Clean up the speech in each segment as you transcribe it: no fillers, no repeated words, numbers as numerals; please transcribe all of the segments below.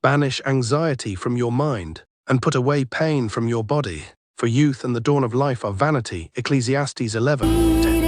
Banish anxiety from your mind, and put away pain from your body. For youth and the dawn of life are vanity. Ecclesiastes 11:10.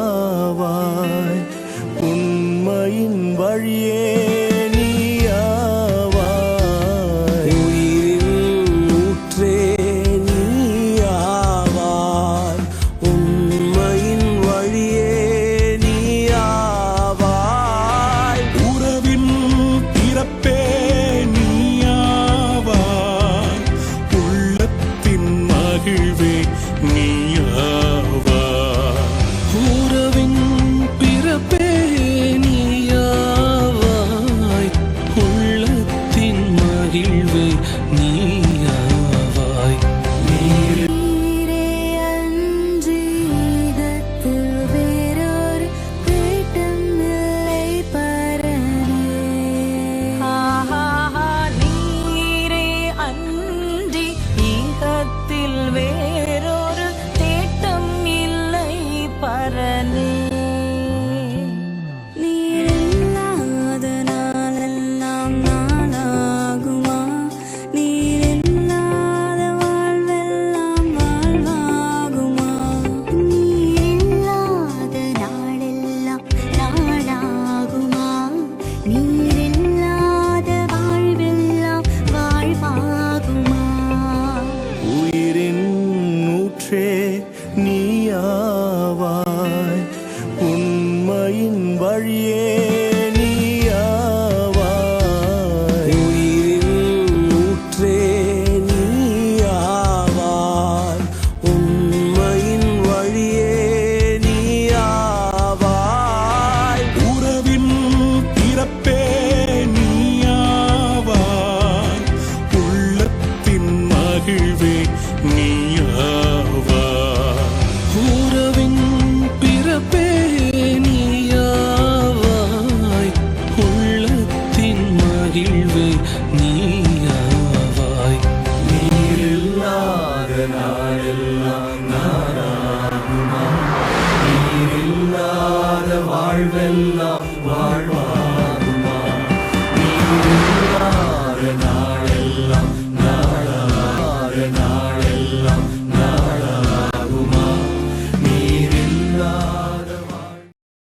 நீயாவாய் உண்மையின் வழியே நீயாவாய் உயிரின் ஊற்றே நீயாவாய் உண்மையின் வழியே நீயாவாய் உறவின் பிறப்பே நீயாவாய் உள்ளத்தின் மகிழ்வே நீயாவாய் உறவின் பிறப்பே நீயாவாய் உள்ளத்தின் மகிழ்வே நீயாவாய் நீரே அன்றி இதத்தில் வேறொரு தேட்டம் இல்லை பரனே நீரே அன்றி ஈகத்தில் வேறொரு தேட்டம் இல்லை பரனே நீரில்லாத நாளெல்லாம் நாளாகுமா நீரில்லாத வாழ்வெல்லாம் வாழ்வாகுமா நீரில்லாத நாளெல்லாம் நாளாகுமா நீரில்லாத வாழ்வெல்லாம் வாழ்வாகுமா உயிரின் ஊற்றே நீயாவாய் உண்மையின் வழியே நீயாவாய் உயிரின் ஊற்றே நீயாவாய் உண்மையின் வழியே நீயாவாய் உறவின் பிறப்பே நீயாவாய் உள்ளத்தின் மகிழ்வே நீயாவாய் உறவின் பிறப்பே நீயாவாய் உள்ளத்தின் மகிழ்வே நீயாவாய் நீரில்லாத நாளெல்லாம் நாளாகுமா நீரில்லாத வாழ்வெல்லாம் வாழ்வாகுமா